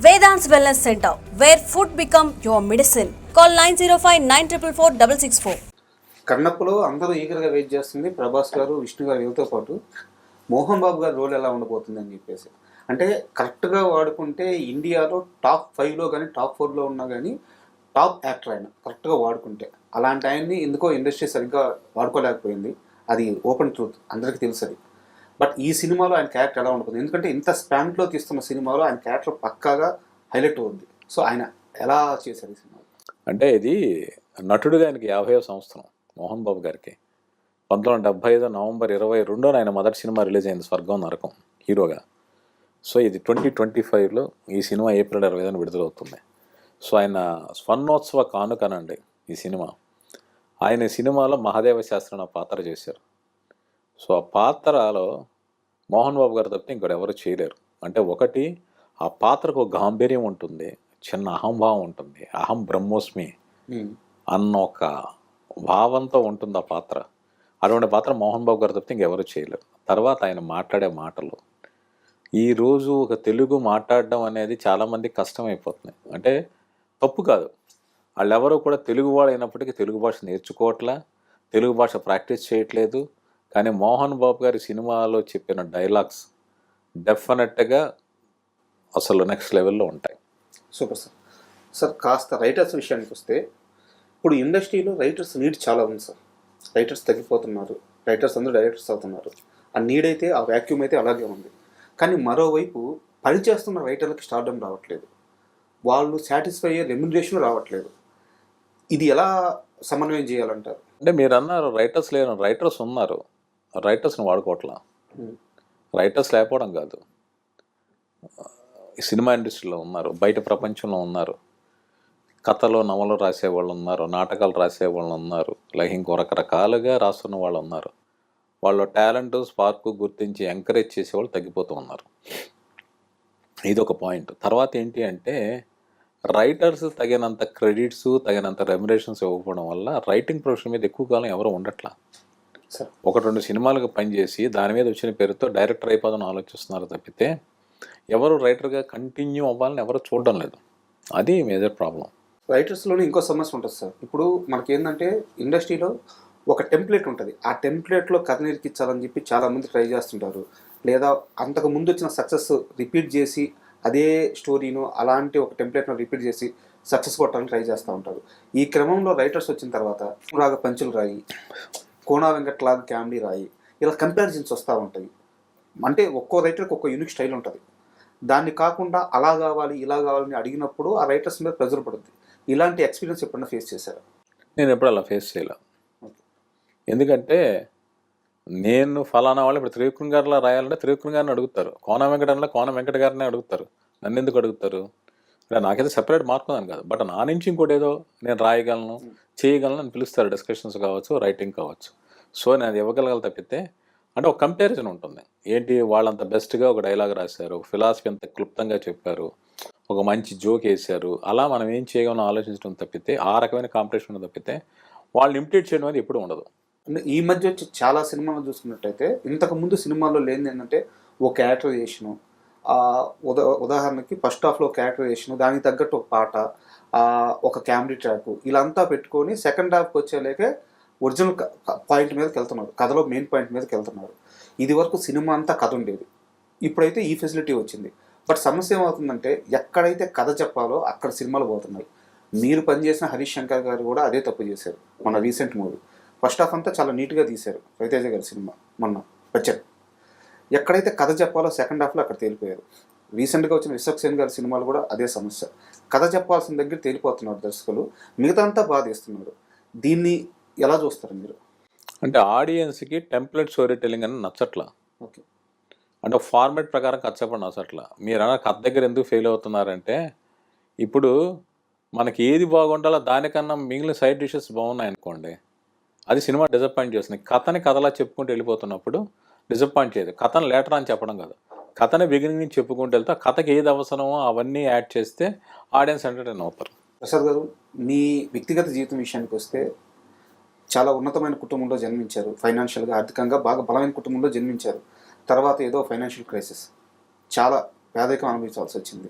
Vedant's Wellness Center, where food become your medicine. Call 905-944-664. కన్నప్పలో అందరూ ఈగర్గా wait చేస్తుంది ప్రభాస్ గారు, విష్ణు గారు వీళ్ళతో పాటు మోహన్ బాబు గారి రోల్ ఎలా ఉండబోతుంది అని చెప్పేసి. అంటే కరెక్ట్గా వాడుకుంటే ఇండియాలో టాప్ 5లో కానీ టాప్ 4లో ఉన్నా కానీ టాప్ యాక్టర్ ఆయన కరెక్ట్గా వాడుకుంటే. అలాంటి ఆయన్ని ఎందుకో ఇండస్ట్రీ సరిగ్గా వాడుకోలేకపోయింది. అది ఓపెన్ ట్రూత్, అందరికీ తెలుసు అది. బట్ ఈ సినిమాలో ఆయన క్యారెక్టర్ ఎలా ఉంటుంది, ఎందుకంటే ఇంత స్పాన్లో తీస్తున్న సినిమాలో ఆయన క్యారెక్టర్ పక్కాగా హైలైట్ అవుతుంది. సో ఆయన ఎలా చేశారు ఈ సినిమా? అంటే ఇది నటుడుగా ఆయనకి 50వ సంవత్సరం మోహన్ బాబు గారికి. 1975 నవంబర్ 22న ఆయన మొదటి సినిమా రిలీజ్ అయింది, స్వర్గం నరకం, హీరోగా. సో ఇది 2025లో ఈ సినిమా ఏప్రిల్ 25న విడుదలవుతుంది. సో ఆయన స్వర్ణోత్సవ కానుకనండి ఈ సినిమా. ఆయన ఈ సినిమాలో మహాదేవ శాస్త్రి అనే పాత్ర చేశారు. సో ఆ పాత్రలో మోహన్ బాబు గారు తప్పితే ఇంకోటి ఎవరు చేయలేరు. అంటే ఒకటి, ఆ పాత్రకు ఒక గాంభీర్యం ఉంటుంది, చిన్న అహంభావం ఉంటుంది, అహం బ్రహ్మోస్మి అన్న ఒక భావంతో ఉంటుంది ఆ పాత్ర. అటువంటి పాత్ర మోహన్ బాబు గారు తప్పితే ఇంకెవరు చేయలేరు. తర్వాత ఆయన మాట్లాడే మాటలు, ఈరోజు ఒక తెలుగు మాట్లాడడం అనేది చాలామందికి కష్టమైపోతుంది. అంటే తప్పు కాదు, వాళ్ళెవరూ కూడా తెలుగు వాళ్ళు అయినప్పటికీ తెలుగు భాష నేర్చుకోవట్లే, తెలుగు భాష ప్రాక్టీస్ చేయట్లేదు. కానీ మోహన్ బాబు గారి సినిమాలో చెప్పిన డైలాగ్స్ డెఫినెట్గా అసలు నెక్స్ట్ లెవెల్లో ఉంటాయి. Super sir. సార్ కాస్త రైటర్స్ విషయానికి వస్తే, ఇప్పుడు ఇండస్ట్రీలో రైటర్స్ నీడ్ చాలా ఉంది సార్. రైటర్స్ తగ్గిపోతున్నారు, రైటర్స్ అందరూ డైరెక్టర్స్ అవుతున్నారు. ఆ నీడ్ అయితే, ఆ వ్యాక్యూమ్ అయితే అలాగే ఉంది. కానీ మరోవైపు పనిచేస్తున్న రైటర్లకి స్టార్డమ్ రావట్లేదు, వాళ్ళు సాటిస్ఫై అయ్యే రెమ్యునరేషన్ రావట్లేదు. ఇది ఎలా సమన్వయం చేయాలంటారు? అంటే మీరు అన్నారు రైటర్స్ లేరు, రైటర్స్ ఉన్నారు, రైటర్స్ని వాడుకోవట్లా. రైటర్స్ లేకపోవడం కాదు, సినిమా ఇండస్ట్రీలో ఉన్నారు, బయట ప్రపంచంలో ఉన్నారు, కథలు నవలు రాసేవాళ్ళు ఉన్నారు, నాటకాలు రాసేవాళ్ళు ఉన్నారు, లైక్ ఇంకో రకరకాలుగా రాస్తున్న వాళ్ళు ఉన్నారు. వాళ్ళ టాలెంట్ స్పార్క్ గుర్తించి ఎంకరేజ్ చేసేవాళ్ళు తగ్గిపోతూ ఉన్నారు. ఇది ఒక పాయింట్. తర్వాత ఏంటి అంటే, రైటర్స్ తగినంత క్రెడిట్స్, తగినంత రెమ్యునరేషన్స్ ఇవ్వకపోవడం వల్ల రైటింగ్ ప్రొఫెషన్ మీద ఎక్కువ కాలం ఎవరు ఉండట్లా. 1-2 సినిమాలకు పనిచేసి దాని మీద వచ్చిన పేరుతో డైరెక్టర్ అయిపోదామని ఆలోచిస్తున్నారు తప్పితే ఎవరు రైటర్గా కంటిన్యూ అవ్వాలని ఎవరు చూడడం లేదు. అది మేజర్ ప్రాబ్లం. రైటర్స్లోనే ఇంకో సమస్య ఉంటుంది సార్. ఇప్పుడు మనకేంటంటే ఇండస్ట్రీలో ఒక టెంప్లెట్ ఉంటుంది, ఆ టెంప్లెట్లో కథ నిరికించాలని చెప్పి చాలామంది ట్రై చేస్తుంటారు. లేదా అంతకు ముందు వచ్చిన సక్సెస్ రిపీట్ చేసి అదే స్టోరీను అలాంటి ఒక టెంప్లెట్ను రిపీట్ చేసి సక్సెస్ కొట్టాలని ట్రై చేస్తూ ఉంటారు. ఈ క్రమంలో రైటర్స్ వచ్చిన తర్వాత రాగ పంచులు రాయి, కోనా వెంకట్లాగా కామెడీ రాయి, ఇలా కంపారిజన్స్ వస్తూ ఉంటాయి. అంటే ఒక్కో రైటర్కి ఒక్కో యూనిక్ స్టైల్ ఉంటుంది. దాన్ని కాకుండా అలా కావాలి ఇలా కావాలని అడిగినప్పుడు ఆ రైటర్స్ మీద ప్రెజర్ పడుతుంది. ఇలాంటి ఎక్స్పీరియన్స్ ఎప్పుడైనా ఫేస్ చేశారా? నేను ఎప్పుడు అలా ఫేస్ చేయలే. ఎందుకంటే నేను ఫలానా వాళ్ళు ఇప్పుడు త్రివిక్రమ్ గారిలా రాయాలంటే త్రివిక్రమ్ గారిని అడుగుతారు, కోన వెంకటంలో కోన వెంకట గారిని అడుగుతారు, నన్ను ఎందుకు అడుగుతారు? అంటే నాకైతే సెపరేట్ మార్కున్నాను కాదు, బట్ నా నుంచి ఇంకోటి ఏదో నేను రాయగలను, చేయగలను అని పిలుస్తారు, డిస్కషన్స్ కావచ్చు, రైటింగ్ కావచ్చు. సో నేను అది ఇవ్వగలగాలి తప్పితే, అంటే ఒక కంపారిజన్ ఉంటుంది. ఏంటి, వాళ్ళంత బెస్ట్గా ఒక డైలాగ్ రాశారు, ఒక ఫిలాసఫీ అంత క్లుప్తంగా చెప్పారు, ఒక మంచి జోక్ వేశారు, అలా మనం ఏం చేయగలను ఆలోచించడం తప్పితే, ఆ రకమైన కాంపిటీషన్ తప్పితే వాళ్ళని ఇమిటేట్ చేయడం అనేది ఎప్పుడు ఉండదు. ఈ మధ్య వచ్చి చాలా సినిమాలు చూసుకున్నట్టయితే ఇంతకుముందు సినిమాల్లో లేనిది ఏంటంటే ఒక క్యారెక్టరైజేషను. ఉదాహరణకి ఫస్ట్ హాఫ్లో క్యారెక్టరైజేషను, దానికి తగ్గట్టు ఒక పాట, ఒక కామెడీ ట్రాక్, ఇలా అంతా పెట్టుకొని సెకండ్ హాఫ్కి వచ్చేలేకే ఒరిజినల్ పాయింట్ మీదకి వెళ్తున్నారు, కథలో మెయిన్ పాయింట్ మీదకి వెళ్తున్నారు. ఇది వరకు సినిమా అంతా కథ ఉండేది, ఇప్పుడైతే ఈ ఫెసిలిటీ వచ్చింది. బట్ సమస్య ఏమవుతుందంటే, ఎక్కడైతే కథ చెప్పాలో అక్కడ సినిమాలు పోతున్నాయి. మీరు పనిచేసిన హరీష్ శంకర్ గారు కూడా అదే తప్పు చేశారు. మన రీసెంట్ మూవీ ఫస్ట్ హాఫ్ అంతా చాలా నీట్గా తీశారు, రవితేజ గారి సినిమా మొన్న వచ్చారు. ఎక్కడైతే కథ చెప్పాలో సెకండ్ హాఫ్లో అక్కడ తేలిపోయారు. రీసెంట్గా వచ్చిన విశ్వక్సేన్ గారి సినిమాలు కూడా అదే సమస్య. కథ చెప్పాల్సిన దగ్గర తేలిపోతున్నారు దర్శకులు, మిగతా అంతా బాగా తీస్తున్నారు. దీన్ని ఎలా చూస్తారు మీరు? అంటే ఆడియన్స్కి టెంప్లెట్ స్టోరీ టెల్లింగ్ అని నచ్చట్లా. ఓకే, అంటే ఫార్మాట్ ప్రకారం కథ చెప్పండి నచ్చట్లా. మీరు అన్న కథ దగ్గర ఎందుకు ఫెయిల్ అవుతున్నారంటే, ఇప్పుడు మనకి ఏది బాగుండాలో దానికన్నా మిగిలిన సైడ్ డిషెస్ బాగున్నాయి అనుకోండి, అది సినిమా డిసప్పాయింట్ చేస్తుంది. కథని కథలా చెప్పుకుంటూ వెళ్ళిపోతున్నప్పుడు డిసప్పాయింట్ చేయదు. కథను లేటర్ అని చెప్పడం కాదు, కథని బిగినింగ్ నుంచి చెప్పుకుంటూ వెళ్తే కథకి ఏది అవసరమో అవన్నీ యాడ్ చేస్తే ఆడియన్స్ ఎంటర్టైన్ అవుతారు. ప్రసాద్ గారు, మీ వ్యక్తిగత జీవితం విషయానికి వస్తే చాలా ఉన్నతమైన కుటుంబంలో జన్మించారు, ఫైనాన్షియల్గా ఆర్థికంగా బాగా బలమైన కుటుంబంలో జన్మించారు. తర్వాత ఏదో ఫైనాన్షియల్ క్రైసిస్, చాలా పేదరికం అనుభవించాల్సి వచ్చింది.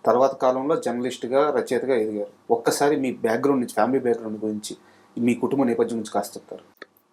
తర్వాత కాలంలో జర్నలిస్ట్గా రచయితగా ఎదిగారు. ఒక్కసారి మీ బ్యాక్గ్రౌండ్ నుంచి, ఫ్యామిలీ బ్యాక్గ్రౌండ్ గురించి, మీ కుటుంబ నేపథ్యం నుంచి కాస్త చెప్తారు.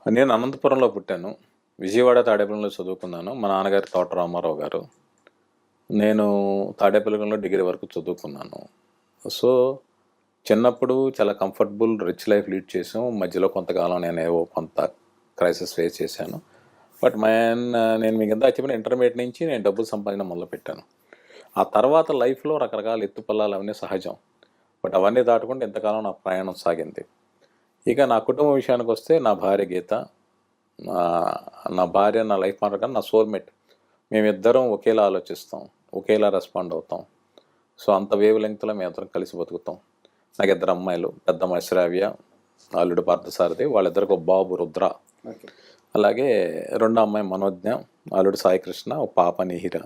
నేను అనంతపురంలో పుట్టాను, విజయవాడ తాడేపల్లిలో చదువుకున్నాను. మా నాన్నగారు తోట రామారావు గారు. నేను తాడేపల్లిలో డిగ్రీ వరకు చదువుకున్నాను. సో చిన్నప్పుడు చాలా కంఫర్టబుల్ రిచ్ లైఫ్ లీడ్ చేసాం. మధ్యలో కొంతకాలం నేను ఏవో కొంత క్రైసిస్ ఫేస్ చేశాను. బట్ నేను మీకు ఎంత చెప్పిన ఇంటర్మీడియట్ నుంచి నేను డబ్బులు సంపాదించడం మొదలుపెట్టాను. ఆ తర్వాత లైఫ్లో రకరకాల ఎత్తుపల్లాలు అవన్నీ సహజం. బట్ అవన్నీ దాటుకుంటే ఇంతకాలం నా ప్రయాణం సాగింది. ఇక నా కుటుంబ విషయానికి వస్తే నా భార్య గీత, నా భార్య నా లైఫ్ పార్ట్నర్ కానీ నా సోల్మేట్. మేమిద్దరం ఒకేలా ఆలోచిస్తాం, ఒకేలా రెస్పాండ్ అవుతాం. సో అంత వేవ్ లెంగ్త్లో మేమిద్దరం కలిసి బతుకుతాం. నాకు 2 అమ్మాయిలు, పెద్ద అమ్మాయి శ్రావ్య, అల్లుడు పార్థసారథి, వాళ్ళిద్దరికి ఒక బాబు రుద్ర. అలాగే 2వ అమ్మాయి మనోజ్ఞ, అల్లుడు సాయికృష్ణ, ఒక పాప నిహిర.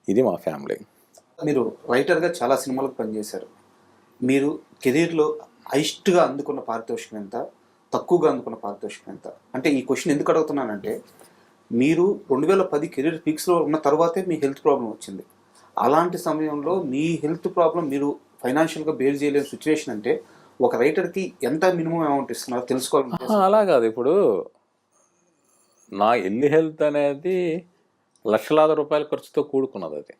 ఇది మా ఫ్యామిలీ. మీరు రైటర్గా చాలా సినిమాలకు పనిచేశారు. మీరు కెరీర్లో హైయెస్ట్గా అందుకున్న పారితోషికం ఎంత, తక్కువగా అందుకున్న పారితోషికం ఎంత? అంటే ఈ క్వశ్చన్ ఎందుకు అడుగుతున్నానంటే, మీరు 2010 కెరీర్ పీక్స్లో ఉన్న తర్వాతే మీ హెల్త్ ప్రాబ్లం వచ్చింది. అలాంటి సమయంలో మీ హెల్త్ ప్రాబ్లం మీరు ఫైనాన్షియల్గా బేర్ చేయలేని సిచ్యువేషన్ అంటే ఒక రైటర్కి ఎంత మినిమం అమౌంట్ ఇస్తున్నారో తెలుసుకోవాలి. అలా కాదు, ఇప్పుడు నా ఇల్లు హెల్త్ అనేది లక్షలాది రూపాయల ఖర్చుతో కూడుకున్నది. అది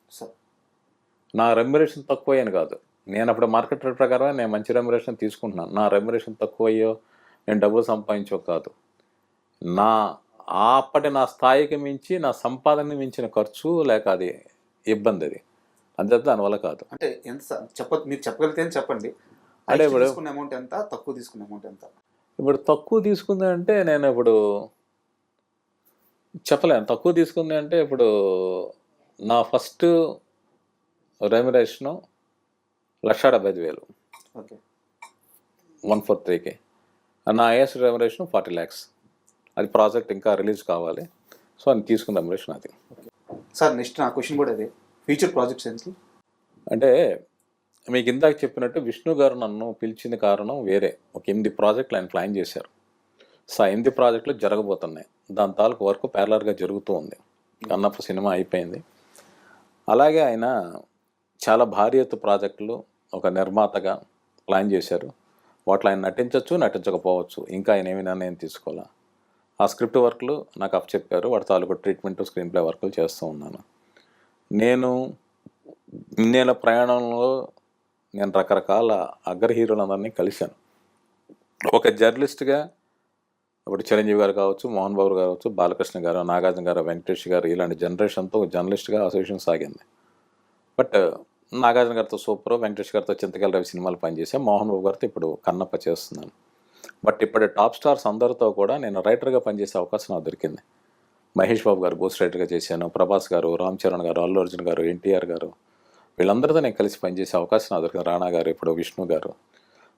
నా రెమ్యునరేషన్ తక్కువ అని కాదు. నేను అప్పుడు మార్కెట్ రేట్ ప్రకారం నేను మంచి రెమ్యునరేషన్ తీసుకుంటున్నాను. నా రెమ్యునరేషన్ తక్కువ అయ్యో నేను డబ్బులు సంపాదించో కాదు. అప్పటి నా స్థాయికి మించి, నా సంపాదనని మించిన ఖర్చు లేక అది ఇబ్బంది. అది అంతే, దానివల్ల కాదు. అంటే ఎంత మీరు చెప్పగలిగితే చెప్పండి. అంటే ఇప్పుడు తీసుకున్న అమౌంట్ ఎంత, తక్కువ తీసుకున్న అమౌంట్ ఎంత? ఇప్పుడు తక్కువ తీసుకుంది అంటే నేను ఇప్పుడు చెప్పలేను. తక్కువ తీసుకుంది అంటే ఇప్పుడు నా ఫస్ట్ రెమ్యునరేషను 1,75,000, ఓకే, 143K. నా హైయెస్ట్ రెమ్యునరేషన్ 40 lakhs. అది ప్రాజెక్ట్ ఇంకా రిలీజ్ కావాలి. సో అని తీసుకున్న రెమ్యునరేషన్ అది. సార్ నెక్స్ట్ నా క్వశ్చన్ కూడా అదే, ఫ్యూచర్ ప్రాజెక్ట్స్ ఏంటి? అంటే మీకు ఇందాక చెప్పినట్టు విష్ణు గారు నన్ను పిలిచిన కారణం వేరే. ఒక 8 ప్రాజెక్టులు ఆయన ప్లాన్ చేశారు. సో 8 ప్రాజెక్టులు జరగబోతున్నాయి. దాని తాలూకు వర్క్ ప్యారలర్గా జరుగుతూ ఉంది. అన్నప్పుడు సినిమా అయిపోయింది. అలాగే ఆయన చాలా భారీ ఎత్తు ప్రాజెక్టులు ఒక నిర్మాతగా ప్లాన్ చేశారు. వాటిలో ఆయన నటించవచ్చు, నటించకపోవచ్చు. ఇంకా ఆయన ఏమి నిర్ణయం తీసుకోవాలా. ఆ స్క్రిప్ట్ వర్క్లు నాకు అప్పచెప్పారు. వాటి తాలూకు ట్రీట్మెంట్, స్క్రీన్ ప్లే వర్క్లు చేస్తూ ఉన్నాను. నేను ఇన్నేళ్ళ ప్రయాణంలో నేను రకరకాల అగ్ర హీరోలందరినీ కలిశాను. ఒక జర్నలిస్ట్గా ఇప్పుడు చిరంజీవి గారు కావచ్చు, మోహన్ బాబు గారు కావచ్చు, బాలకృష్ణ గారు, నాగార్జున గారు, వెంకటేష్ గారు, ఇలాంటి జనరేషన్తో జర్నలిస్ట్గా అసోసియేషన్ సాగింది. బట్ నాగార్జున గారితో సూపర్, వెంకటేష్ గారితో చింతకాయల రవి సినిమాలు పనిచేసాను, మోహన్ బాబు గారితో ఇప్పుడు కన్నప్ప చేస్తున్నాను. బట్ ఇప్పుడు టాప్ స్టార్స్ అందరితో కూడా నేను రైటర్గా పనిచేసే అవకాశం నాకు దొరికింది. మహేష్ బాబు గారు గోస్ట్ రైటర్గా చేశాను, ప్రభాస్ గారు, రామ్ చరణ్ గారు, అల్లు అర్జున్ గారు, ఎన్టీఆర్ గారు, వీళ్ళందరితో నేను కలిసి పనిచేసే అవకాశం నాకు దొరికింది. రాణా గారు, ఇప్పుడు విష్ణు గారు.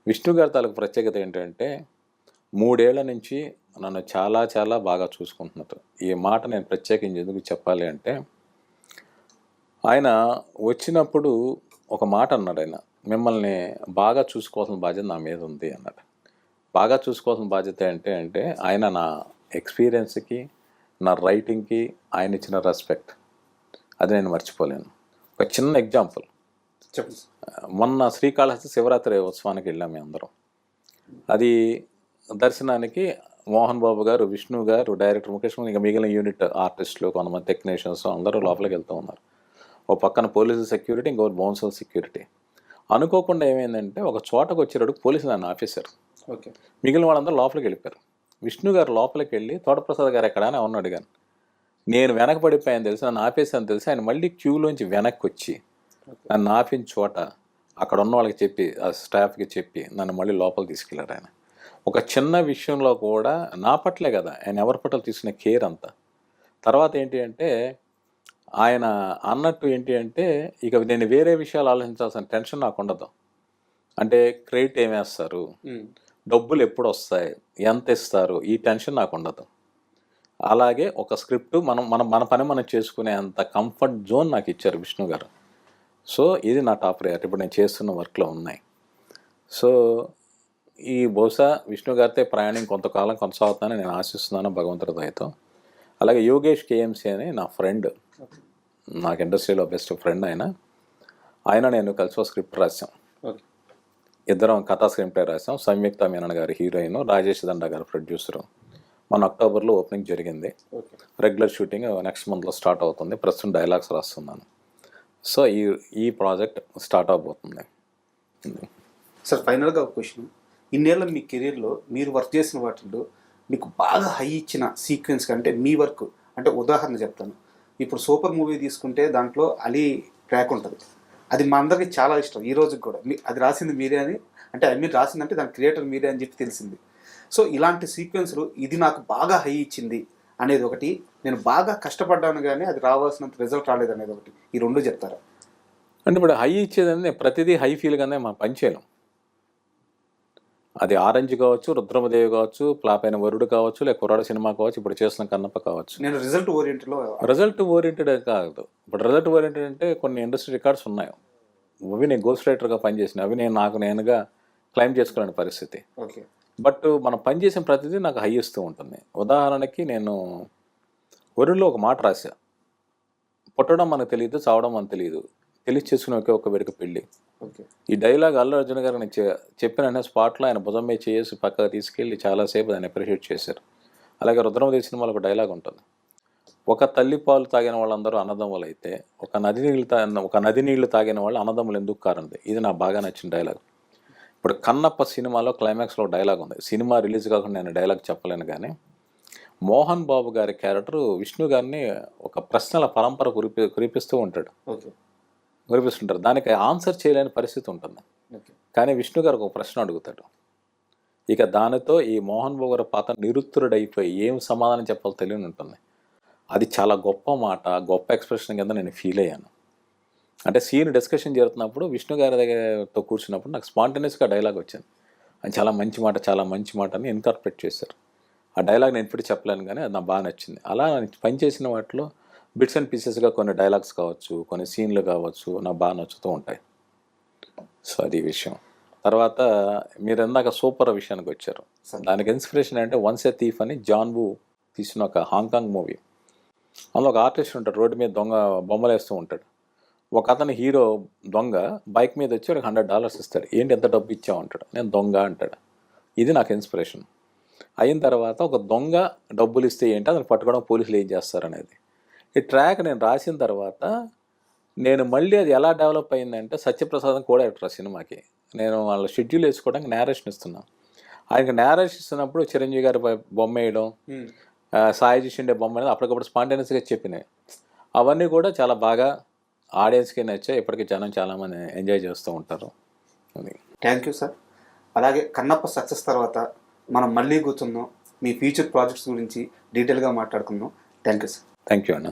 విష్ణు గారి తాలూకు ప్రత్యేకత ఏంటంటే 3 ఏళ్ల నుంచి నన్ను చాలా చాలా బాగా చూసుకుంటున్నారు. ఈ మాట నేను ప్రత్యేకించి ఎందుకు చెప్పాలి అంటే, ఆయన వచ్చినప్పుడు ఒక మాట అన్నాడు. ఆయన మిమ్మల్ని బాగా చూసుకోవాల్సిన బాధ్యత నా మీద ఉంది అన్నాడు. బాగా చూసుకోవాల్సిన బాధ్యత అంటే ఆయన నా ఎక్స్పీరియన్స్కి, నా రైటింగ్కి ఆయన ఇచ్చిన రెస్పెక్ట్, అది నేను మర్చిపోలేను. ఒక చిన్న ఎగ్జాంపుల్ చెప్పండి. మొన్న శ్రీకాళహస్తి శివరాత్రి ఉత్సవానికి వెళ్ళాం మేము అందరం. అది దర్శనానికి మోహన్ బాబు గారు, విష్ణు గారు, డైరెక్టర్ ముఖేష్, ఇంకా మిగిలిన యూనిట్ ఆర్టిస్టులు, కొంతమంది టెక్నీషియన్స్ అందరూ లోపలికి వెళ్తూ ఉన్నారు. ఒక పక్కన పోలీసు సెక్యూరిటీ, ఇంకొకరు బౌన్సర్ సెక్యూరిటీ. అనుకోకుండా ఏమైందంటే ఒక చోటకు వచ్చేటప్పుడు పోలీసులు నన్ను ఆపేశారు. ఓకే, మిగిలిన వాళ్ళందరూ లోపలికి వెళ్ళిపోయారు. విష్ణు గారు లోపలికి వెళ్ళి తోటప్రసాద్ గారు ఎక్కడ అని అవును అడిగాను. నేను వెనక పడిపోయాను తెలిసి, నన్ను ఆపేసాను తెలిసి ఆయన మళ్ళీ క్యూలోంచి వెనక్కి వచ్చి నన్ను ఆపిన చోట అక్కడ ఉన్న వాళ్ళకి చెప్పి, ఆ స్టాఫ్కి చెప్పి నన్ను మళ్ళీ లోపలికి తీసుకెళ్ళారు. ఆయన ఒక చిన్న విషయంలో కూడా నా పట్లే కదా, ఆయన ఎవరి పట్ల తీసుకునే కేర్ అంతా. తర్వాత ఏంటి అంటే ఆయన అన్నట్టు ఏంటి అంటే, ఇక నేను వేరే విషయాలు ఆలోచించాల్సిన టెన్షన్ నాకు ఉండదు. అంటే క్రెడిట్ ఏమేస్తారు, డబ్బులు ఎప్పుడు వస్తాయి, ఎంత ఇస్తారు, ఈ టెన్షన్ నాకు ఉండదు. అలాగే ఒక స్క్రిప్ట్ మన పని మనం చేసుకునే అంత కంఫర్ట్ జోన్ నాకు ఇచ్చారు విష్ణు గారు. సో ఇది నా టాప్ ప్రయారిటీ ఇప్పుడు నేను చేస్తున్న వర్క్లో ఉన్నాయి. సో ఈ బహుశా విష్ణు గారితో ప్రయాణం కొంతకాలం కొనసాగుతుందని నేను ఆశిస్తున్నాను భగవంతుడి దయతో. అలాగే యోగేష్ కేఎంసీ అని నా ఫ్రెండ్, నాకు ఇండస్ట్రీలో బెస్ట్ ఫ్రెండ్. ఆయన ఆయన నేను కలిసి ఒక స్క్రిప్ట్ రాసాం. ఓకే. ఇద్దరం కథా స్క్రీన్ ప్లే రాసాం. సంయుక్త మీనన్ గారు హీరోయిన్, రాజేష్ దండా గారు ప్రొడ్యూసరు. మన అక్టోబర్లో ఓపెనింగ్ జరిగింది. ఓకే. రెగ్యులర్ షూటింగ్ నెక్స్ట్ మంత్లో స్టార్ట్ అవుతుంది. ప్రస్తుతం డైలాగ్స్ రాస్తున్నాను. సో ఈ ప్రాజెక్ట్ స్టార్ట్ అవబోతుంది. సార్ ఫైనల్గా ఒక క్వశ్చన్, ఇన్నేళ్ళ మీ కెరీర్లో మీరు వర్క్ చేసిన వాటిల్లో మీకు బాగా హై ఇచ్చిన సీక్వెన్స్ కంటే మీ వర్క్, అంటే ఉదాహరణ చెప్తాను. ఇప్పుడు సూపర్ మూవీ తీసుకుంటే దాంట్లో అలీ ట్రాక్ ఉంటుంది, అది మా అందరికీ చాలా ఇష్టం. ఈ రోజుకి కూడా అది రాసింది మీరే అని, అంటే మీరు రాసిందంటే దాని క్రియేటర్ మీరే అని చెప్పి తెలిసింది. సో ఇలాంటి సీక్వెన్స్లు ఇది నాకు బాగా హై ఇచ్చింది అనేది ఒకటి, నేను బాగా కష్టపడ్డాను కానీ అది రావాల్సినంత రిజల్ట్ రాలేదు అనేది ఒకటి, ఈ రెండు చెప్తారా? అంటే ఇప్పుడు హై ఇచ్చేదని ప్రతిదీ హై ఫీల్గానే మనం పనిచేయలేం. అది ఆరెంజ్ కావచ్చు, రుద్రమదేవి కావచ్చు, ఫ్లాప్ అయిన వరుడు కావచ్చు, లేక కుర్రాడు సినిమా కావచ్చు, ఇప్పుడు చేసిన కన్నప్ప కావచ్చు. నేను రిజల్ట్ ఓరియంటెడ్ కాదు. ఇప్పుడు రిజల్ట్ ఓరియంటెడ్ అంటే కొన్ని ఇండస్ట్రీ రికార్డ్స్ ఉన్నాయి, అవి నేను గోస్ట్ రైటర్గా పనిచేసిన, అవి నేనుగా క్లైమ్ చేసుకోలేని పరిస్థితి. ఓకే. బట్ మనం పనిచేసిన ప్రతిదీ నాకు హై ఇస్తూ ఉంటుంది. ఉదాహరణకి నేను వరుణ్లో ఒక మాట రాశా, పుట్టడం మనకు తెలియదు, చావడం మనకు తెలియదు, తెలిసి చేసుకునే ఒక వెనుక పెళ్ళి. ఓకే. ఈ డైలాగ్ అల్లు అర్జున్ గారు నేను చెప్పిన స్పాట్లో ఆయన భుజం మీద చేసి పక్కగా తీసుకెళ్ళి చాలాసేపు దాన్ని అప్రిషియేట్ చేశారు. అలాగే రుద్రమదేవి సినిమాలో ఒక డైలాగ్ ఉంటుంది, ఒక తల్లి పాలు తాగిన వాళ్ళందరూ అన్నదమ్ములు అయితే ఒక నది నీళ్లు తాగిన వాళ్ళు అన్నదమ్ములు ఎందుకు కారంది. ఇది నాకు బాగా నచ్చిన డైలాగ్. ఇప్పుడు కన్నప్ప సినిమాలో క్లైమాక్స్లో డైలాగ్ ఉంది, సినిమా రిలీజ్ కాకుండా నేను డైలాగ్ చెప్పలేను కానీ, మోహన్ బాబు గారి క్యారెక్టర్ విష్ణు గారిని ఒక ప్రశ్నల పరంపర కురిపిస్తూ ఉంటాడు. ఓకే. కురిపిస్తుంటారు, దానికి ఆన్సర్ చేయలేని పరిస్థితి ఉంటుంది. కానీ విష్ణు గారు ఒక ప్రశ్న అడుగుతాడు, ఇక దానితో ఈ మోహన్ బాబు గారి పాత్ర నిరుత్తరుడైపోయి ఏం సమాధానం చెప్పాలో తెలియని ఉంటుంది. అది చాలా గొప్ప మాట, గొప్ప ఎక్స్ప్రెషన్ కింద నేను ఫీల్ అయ్యాను. అంటే సీన్ డిస్కషన్ జరుగుతున్నప్పుడు విష్ణు గారి దగ్గరతో కూర్చున్నప్పుడు నాకు స్పాంటేనియస్గా డైలాగ్ వచ్చింది, అది చాలా మంచి మాట అని ఇన్కార్పొరేట్ చేశారు. ఆ డైలాగ్ నేను ఇప్పుడు చెప్పలేను కానీ అది నాకు బాగా నచ్చింది. అలా పనిచేసిన వాటిలో బిట్స్ అండ్ పీసెస్గా కొన్ని డైలాగ్స్ కావచ్చు, కొన్ని సీన్లు కావచ్చు, నాకు బాగా నచ్చుతూ ఉంటాయి. సో అది విషయం. తర్వాత మీరు ఇందాక సూపర్ విషయానికి వచ్చారు, దానికి ఇన్స్పిరేషన్ అంటే వన్స్ ఏ థీఫ్ అని జాన్ వూ తీసిన ఒక హాంకాంగ్ మూవీ. అందులో ఒక ఆర్టిస్ట్ ఉంటాడు, రోడ్డు మీద దొంగ బొమ్మలు వేస్తూ ఉంటాడు. ఒక అతని హీరో దొంగ బైక్ మీద వచ్చి వాడికి $100 ఇస్తాడు. ఏంటి ఎంత డబ్బు ఇచ్చావు అంటాడు, నేను దొంగ అంటాడు. ఇది నాకు ఇన్స్పిరేషన్. అయిన తర్వాత ఒక దొంగ డబ్బులు ఇస్తే ఏంటి, అతను పట్టుకోవడం పోలీసులు ఏం చేస్తారనేది. ఈ ట్రాక్ నేను రాసిన తర్వాత నేను మళ్ళీ అది ఎలా డెవలప్ అయిందంటే, సత్యప్రసాదం కూడా యాక్టర్ ఆ సినిమాకి నేను వాళ్ళ షెడ్యూల్ వేసుకోవడానికి నేరేషన్ ఇస్తున్నాను. ఆయనకి నేరేషన్ ఇస్తున్నప్పుడు చిరంజీవి గారి బొమ్మ వేయడం, సాయి జిషిండే బొమ్మ అనేది అప్పటికప్పుడు స్పాంటేనియస్గా చెప్పినాయి. అవన్నీ కూడా చాలా బాగా ఆడియన్స్కి నచ్చాయి. ఇప్పటికీ జనం చాలామంది ఎంజాయ్ చేస్తూ ఉంటారు. అది. Thank you sir. అలాగే కన్నప్ప సక్సెస్ తర్వాత మనం మళ్ళీ కూర్చుందాం, మీ ఫ్యూచర్ ప్రాజెక్ట్స్ గురించి డీటెయిల్గా మాట్లాడుకుందాం. Thank you sir. Thank you అన్న.